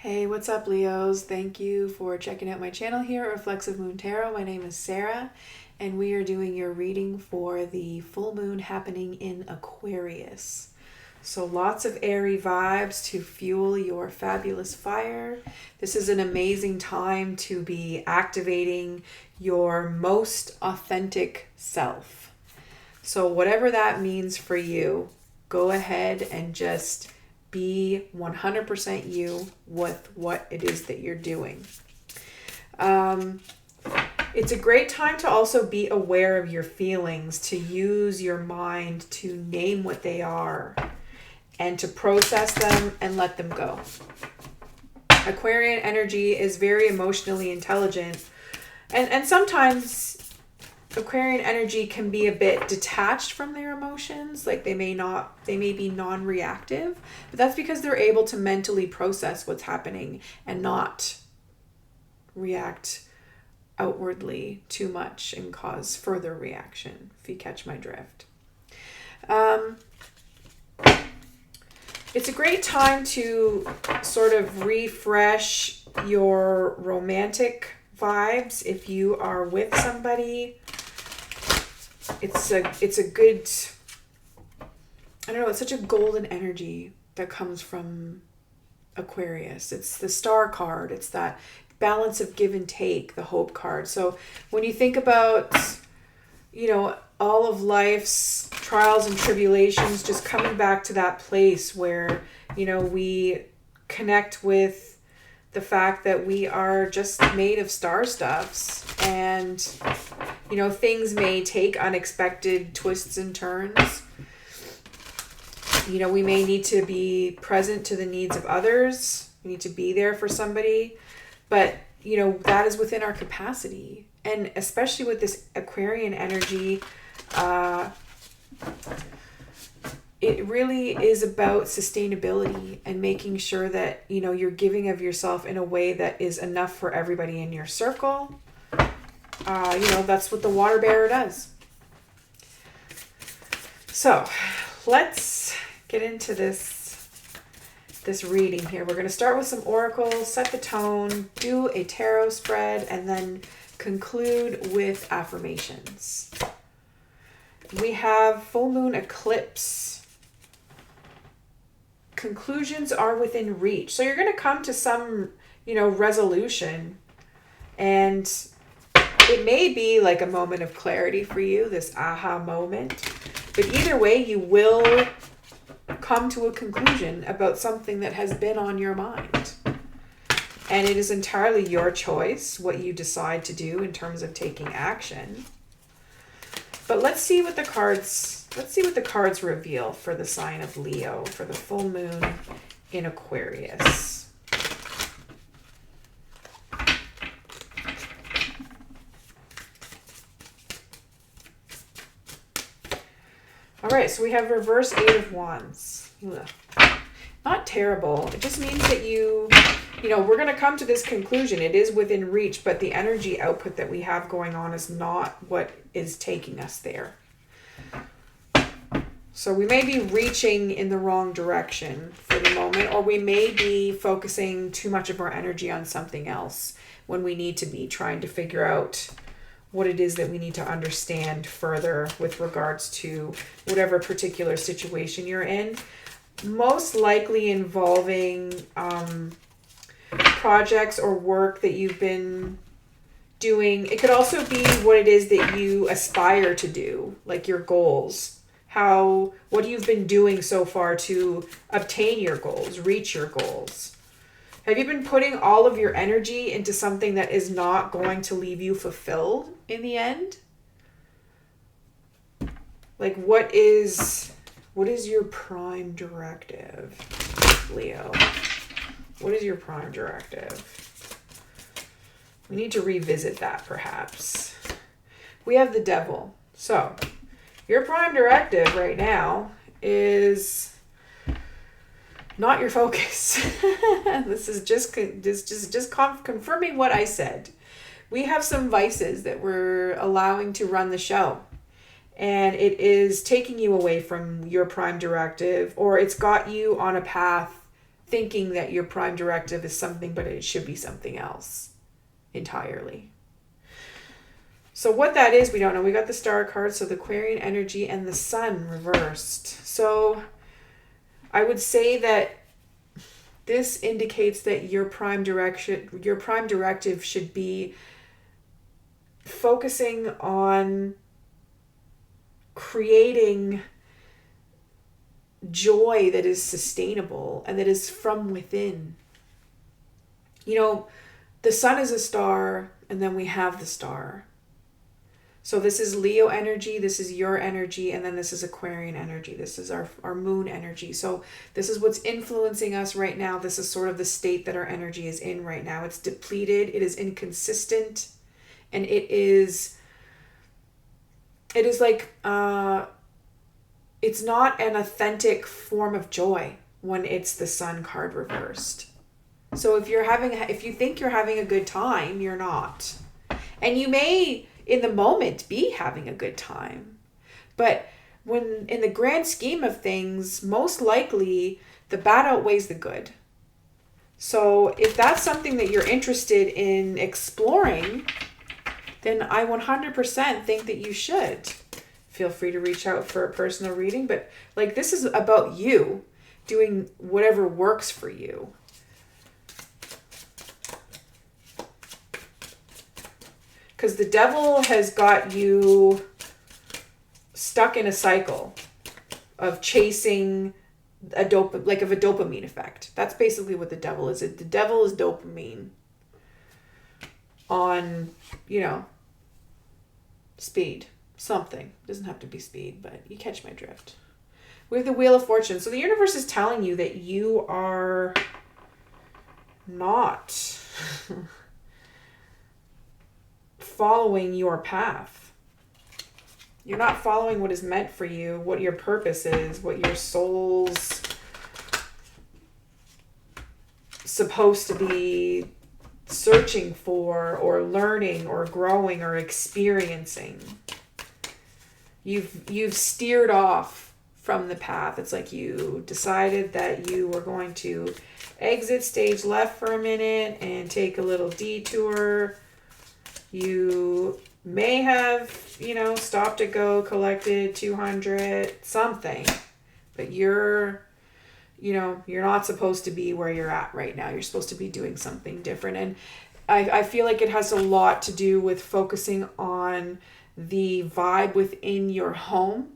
Hey, what's up, Leos? Thank you for checking out my channel here, Reflexive Moon Tarot. My name is Sarah, and we are doing your reading for the full moon happening in Aquarius. So lots of airy vibes to fuel your fabulous fire. This is an amazing time to be activating your most authentic self. So whatever that means for you, go ahead and just be 100% you with what it is that you're doing. It's a great time to also be aware of your feelings, to use your mind to name what they are and to process them and let them go. Aquarian energy is very emotionally intelligent, and sometimes Aquarian energy can be a bit detached from their emotions. Like they may be non-reactive, but that's because they're able to mentally process what's happening and not react outwardly too much and cause further reaction, if you catch my drift. It's a great time to sort of refresh your romantic vibes if you are with somebody. It's a good, I don't know, it's such a golden energy that comes from Aquarius. It's the star card. It's that balance of give and take, the hope card. So when you think about, all of life's trials and tribulations, just coming back to that place where, we connect with the fact that we are just made of star stuffs, and things may take unexpected twists and turns. We may need to be present to the needs of others. We need to be there for somebody, but that is within our capacity. And especially with this Aquarian energy, it really is about sustainability and making sure that, you're giving of yourself in a way that is enough for everybody in your circle. That's what the water bearer does. So let's get into this reading here. We're going to start with some oracles, set the tone, do a tarot spread, and then conclude with affirmations. We have full moon eclipse. Conclusions are within reach. So you're going to come to some, resolution, and it may be like a moment of clarity for you, this aha moment. But either way, you will come to a conclusion about something that has been on your mind. And it is entirely your choice what you decide to do in terms of taking action. But let's see what the cards reveal for the sign of Leo for the full moon in Aquarius. All right, so we have reverse 8 of Wands. Ugh. Not terrible. It just means that we're going to come to this conclusion. It is within reach, but the energy output that we have going on is not what is taking us there. So we may be reaching in the wrong direction for the moment, or we may be focusing too much of our energy on something else when we need to be trying to figure out what it is that we need to understand further with regards to whatever particular situation you're in. Most likely involving projects or work that you've been doing. It could also be what it is that you aspire to do, like your goals. What you've been doing so far to obtain your goals, reach your goals. Have you been putting all of your energy into something that is not going to leave you fulfilled in the end? Like what is your prime directive, Leo? What is your prime directive? We need to revisit that perhaps. We have the Devil. So your prime directive right now is not your focus. This is just confirming what I said. We have some vices that we're allowing to run the show, and it is taking you away from your prime directive, or it's got you on a path thinking that your prime directive is something, but it should be something else entirely. So what that is, we don't know. We got the Star card, so the Aquarian energy and the Sun reversed. So I would say that this indicates that your prime directive should be focusing on creating joy that is sustainable and that is from within. You know, the Sun is a star, and then we have the star. So this is Leo energy, this is your energy, and then this is Aquarian energy. This is our moon energy. So this is what's influencing us right now. This is sort of the state that our energy is in right now. It's depleted, it is inconsistent, and it is like, it's not an authentic form of joy when it's the Sun card reversed. So if you think you're having a good time, you're not. And you may in the moment be having a good time. But when in the grand scheme of things, most likely the bad outweighs the good. So if that's something that you're interested in exploring, then I 100% think that you should. Feel free to reach out for a personal reading, but like this is about you doing whatever works for you. Because the devil has got you stuck in a cycle of chasing a dopamine effect. That's basically what the devil is. The devil is dopamine on, speed. Something. Doesn't have to be speed, but you catch my drift. We have the Wheel of Fortune. So the universe is telling you that you are not following your path. You're not following what is meant for you, what your purpose is, what your soul's supposed to be searching for or learning or growing or experiencing. You've steered off from the path. It's like you decided that you were going to exit stage left for a minute and take a little detour. You may have, stopped to go, collected 200, something, but you're not supposed to be where you're at right now. You're supposed to be doing something different. And I feel like it has a lot to do with focusing on the vibe within your home,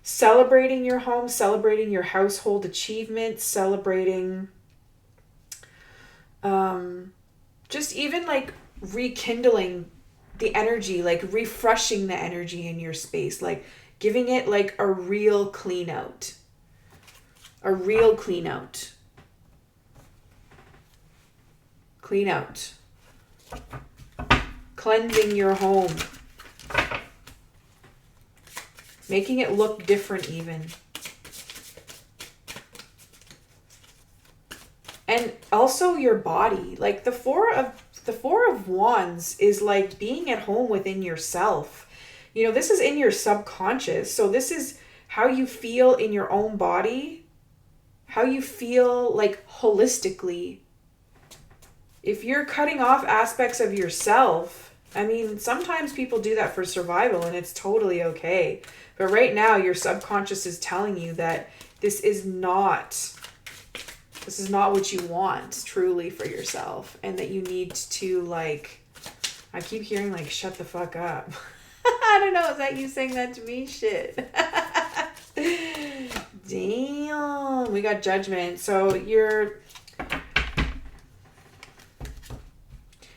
celebrating your home, celebrating your household achievements, celebrating just even like rekindling the energy, like refreshing the energy in your space, like giving it like a real clean out. Clean out. Cleansing your home. Making it look different even. And also your body. Like the Four of Wands is like being at home within yourself. This is in your subconscious. So this is how you feel in your own body. How you feel like holistically. If you're cutting off aspects of yourself, sometimes people do that for survival and it's totally okay. But right now, your subconscious is telling you that this is not what you want truly for yourself. And that you need to I keep hearing shut the fuck up. I don't know. Is that you saying that to me? Shit. Damn. We got Judgment. So you're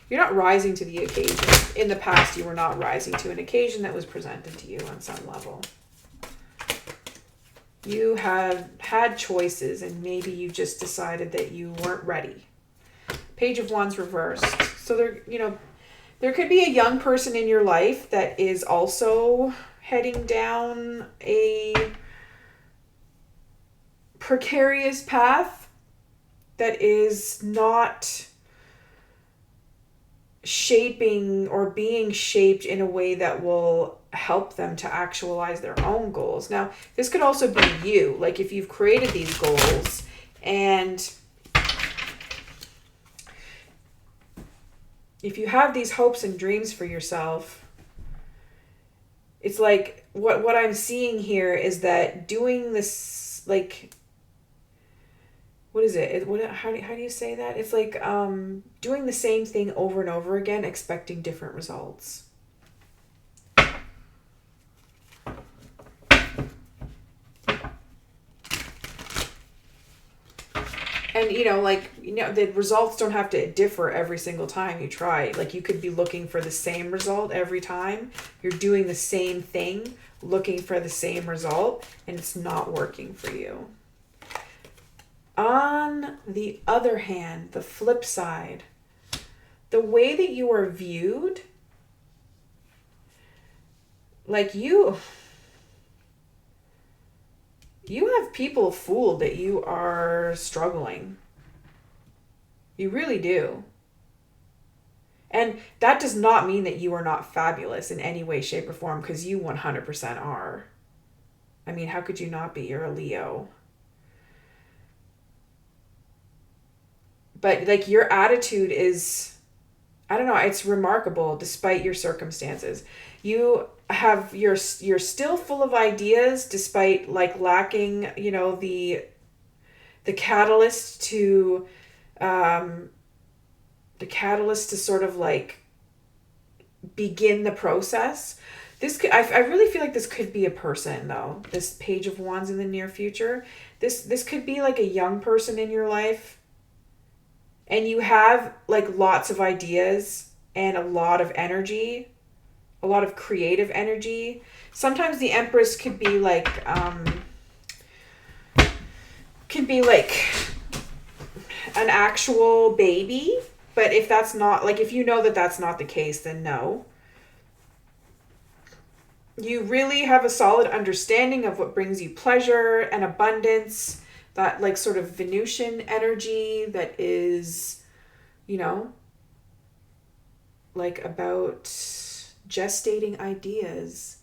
not rising to the occasion. In the past, you were not rising to an occasion that was presented to you on some level. You have had choices and maybe you just decided that you weren't ready. Page of Wands reversed. So there could be a young person in your life that is also heading down a precarious path that is not shaping or being shaped in a way that will help them to actualize their own goals. Now, this could also be you. Like if you've created these goals And if you have these hopes and dreams for yourself, it's like what I'm seeing here is that doing this, like, what is it? How do you say that? It's like doing the same thing over and over again, expecting different results. And, the results don't have to differ every single time you try. Like, you could be looking for the same result every time. You're doing the same thing, looking for the same result, and it's not working for you. On the other hand, the flip side, the way that you are viewed, like you have people fooled that you are struggling. You really do. And that does not mean that you are not fabulous in any way, shape, or form, because you 100% are. I mean, how could you not be? You're a Leo. But like, your attitude is, I don't know, it's remarkable despite your circumstances. You're still full of ideas despite like lacking, the catalyst to sort of like begin the process. I really feel like this could be a person, though. This Page of Wands in the near future. This could be like a young person in your life. And you have like lots of ideas and a lot of energy, a lot of creative energy. Sometimes the Empress could be like an actual baby. But if that's not, like, if you know that that's not the case, then no. You really have a solid understanding of what brings you pleasure and abundance, that like sort of Venusian energy that is, like about gestating ideas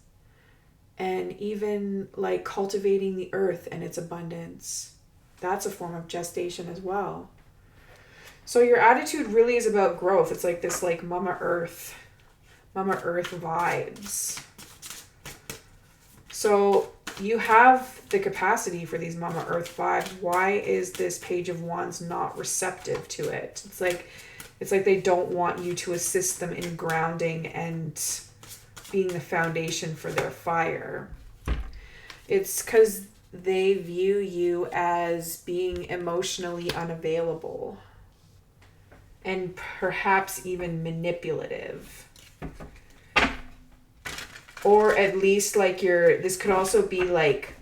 and even like cultivating the earth and its abundance. That's a form of gestation as well. So your attitude really is about growth. It's like this like Mama Earth vibes. So you have the capacity for these Mama Earth vibes. Why is this Page of Wands not receptive to it? It's like they don't want you to assist them in grounding and being the foundation for their fire. It's because they view you as being emotionally unavailable and perhaps even manipulative. Or at least like this could also be like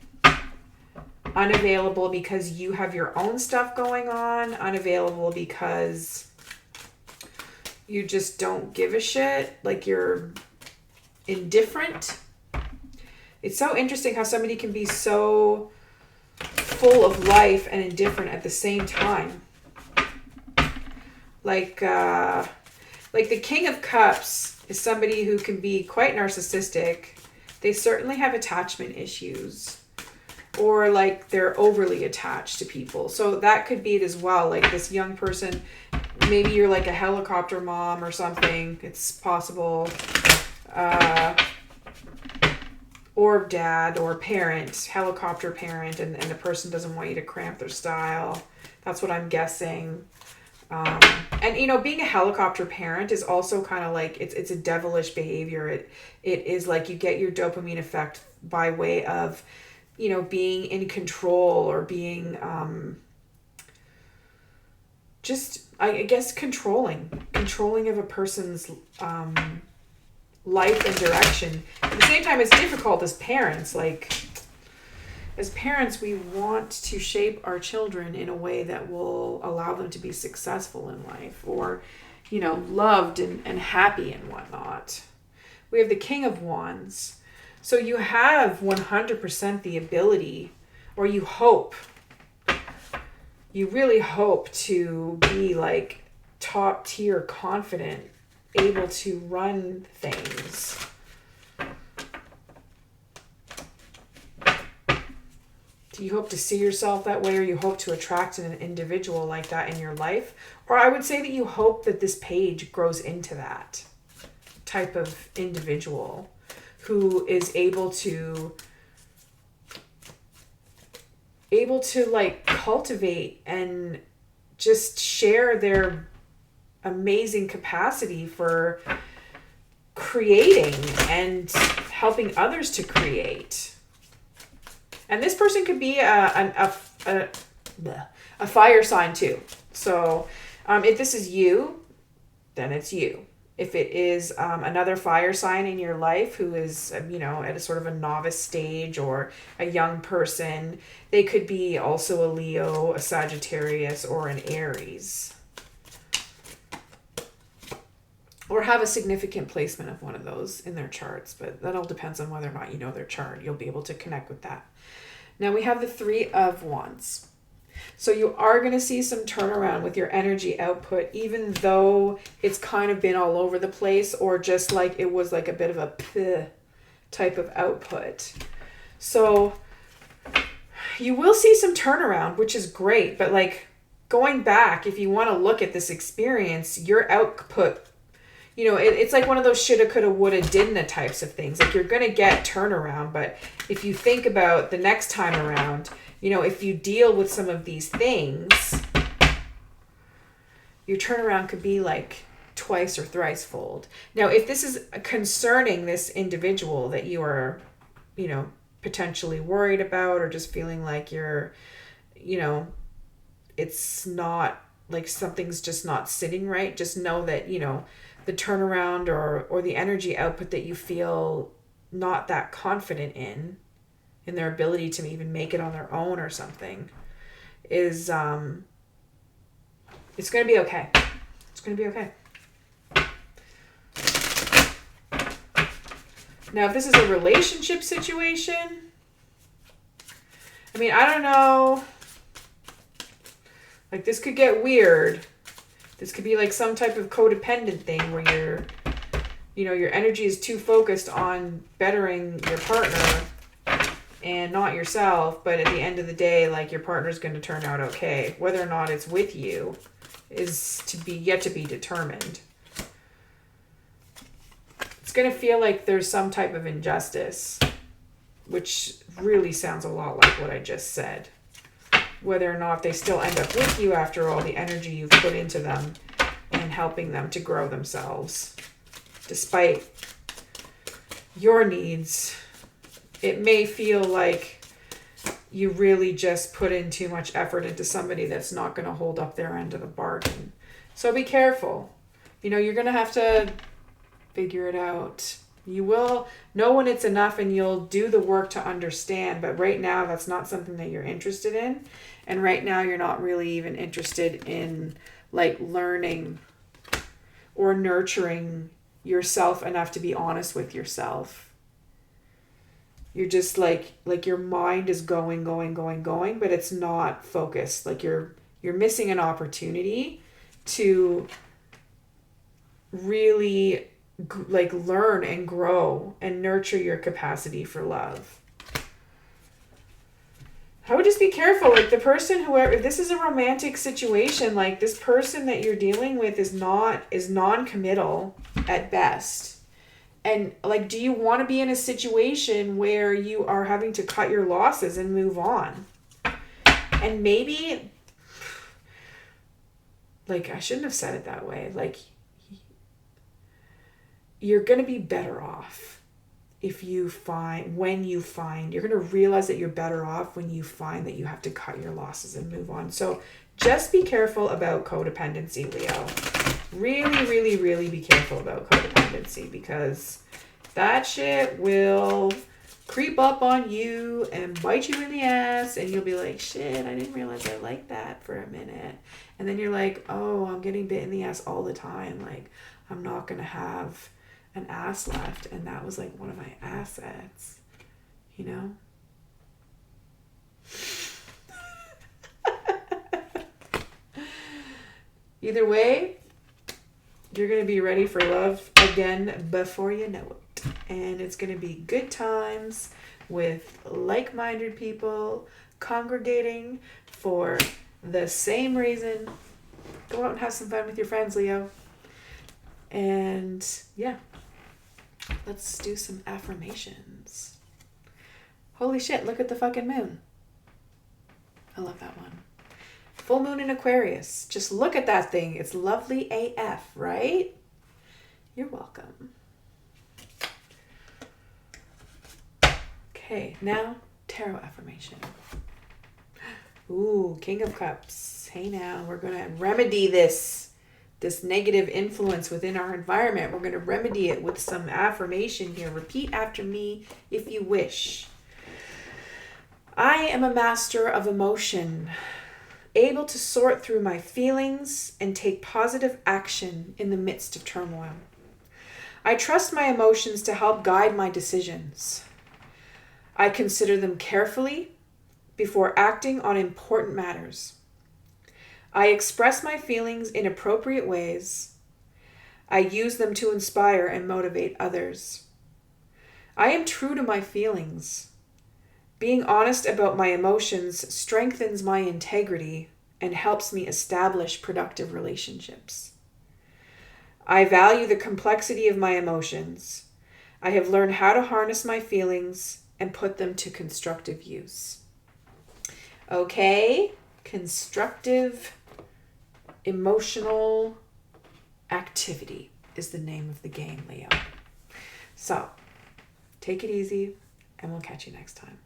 unavailable because you have your own stuff going on, unavailable because you just don't give a shit, like you're indifferent. It's so interesting how somebody can be so full of life and indifferent at the same time. Like the King of Cups is somebody who can be quite narcissistic. They certainly have attachment issues, or like they're overly attached to people. So that could be it as well. Like this young person, maybe you're like a helicopter mom or something. It's possible. Or dad or parent, helicopter parent, and the person doesn't want you to cramp their style. That's what I'm guessing. And being a helicopter parent is also kind of like it's a devilish behavior. It is like you get your dopamine effect by way of being in control or being just I guess controlling of a person's life and direction. At the same time, it's difficult as parents. Like, as parents, we want to shape our children in a way that will allow them to be successful in life, or, loved and happy and whatnot. We have the King of Wands. So you have 100% the ability, or you really hope to be like top tier confident, able to run things. you hope to see yourself that way, or you hope to attract an individual like that in your life? Or I would say that you hope that this page grows into that type of individual who is able to like cultivate and just share their amazing capacity for creating and helping others to create. And this person could be a fire sign too. So if this is you, then it's you. If it is another fire sign in your life who is, at a sort of a novice stage, or a young person, they could be also a Leo, a Sagittarius, or an Aries. Or have a significant placement of one of those in their charts. But that all depends on whether or not you know their chart. You'll be able to connect with that. Now we have the Three of Wands. So you are going to see some turnaround with your energy output, even though it's kind of been all over the place, or just like it was like a bit of a type of output. So you will see some turnaround, which is great. But like going back, if you want to look at this experience, your output, it's like one of those shoulda, coulda, woulda, didn't types of things. Like you're going to get turnaround. But if you think about the next time around, if you deal with some of these things, your turnaround could be like twice or thrice fold. Now, if this is concerning this individual that you are, potentially worried about, or just feeling like you're, it's not like something's just not sitting right, just know that, the turnaround or the energy output that you feel not that confident in their ability to even make it on their own or something, is it's going to be okay. It's going to be okay. Now, if this is a relationship situation, I don't know. Like, this could get weird. This could be like some type of codependent thing where your energy is too focused on bettering your partner and not yourself. But at the end of the day, like, your partner's going to turn out okay. Whether or not it's with you is yet to be determined. It's going to feel like there's some type of injustice, which really sounds a lot like what I just said. Whether or not they still end up with you after all the energy you've put into them and helping them to grow themselves. Despite your needs, it may feel like you really just put in too much effort into somebody that's not going to hold up their end of the bargain. So be careful. You're going to have to figure it out. You will know when it's enough, and you'll do the work to understand. But right now, that's not something that you're interested in. And right now, you're not really even interested in like learning or nurturing yourself enough to be honest with yourself. You're just like your mind is going, but it's not focused. Like you're missing an opportunity to really like learn and grow and nurture your capacity for love. I would just be careful. Like the person, whoever, if this is a romantic situation, like this person that you're dealing with is non-committal at best. And like, do you want to be in a situation where you are having to cut your losses and move on? And maybe, like, I shouldn't have said it that way. Like, you're going to be better off you're going to realize that you're better off when you find that you have to cut your losses and move on. So just be careful about codependency, Leo. Really, really, really be careful about codependency, because that shit will creep up on you and bite you in the ass, and you'll be like, shit, I didn't realize I liked that for a minute. And then you're like, oh, I'm getting bit in the ass all the time. Like, I'm not going to have an ass left, and that was like one of my assets, Either way, you're going to be ready for love again before you know it. And it's going to be good times with like-minded people, congregating for the same reason. Go out and have some fun with your friends, Leo. And yeah, let's do some affirmations. Holy shit, look at the fucking moon. I love that one. Full moon in Aquarius. Just look at that thing. It's lovely AF, right? You're welcome. Okay, now tarot affirmation. Ooh, King of Cups. Hey now, we're going to remedy this negative influence within our environment. We're going to remedy it with some affirmation here. Repeat after me if you wish. I am a master of emotion, able to sort through my feelings and take positive action in the midst of turmoil. I trust my emotions to help guide my decisions. I consider them carefully before acting on important matters. I express my feelings in appropriate ways. I use them to inspire and motivate others. I am true to my feelings. Being honest about my emotions strengthens my integrity and helps me establish productive relationships. I value the complexity of my emotions. I have learned how to harness my feelings and put them to constructive use. Okay, constructive emotional activity is the name of the game, Leo. So, take it easy, and we'll catch you next time.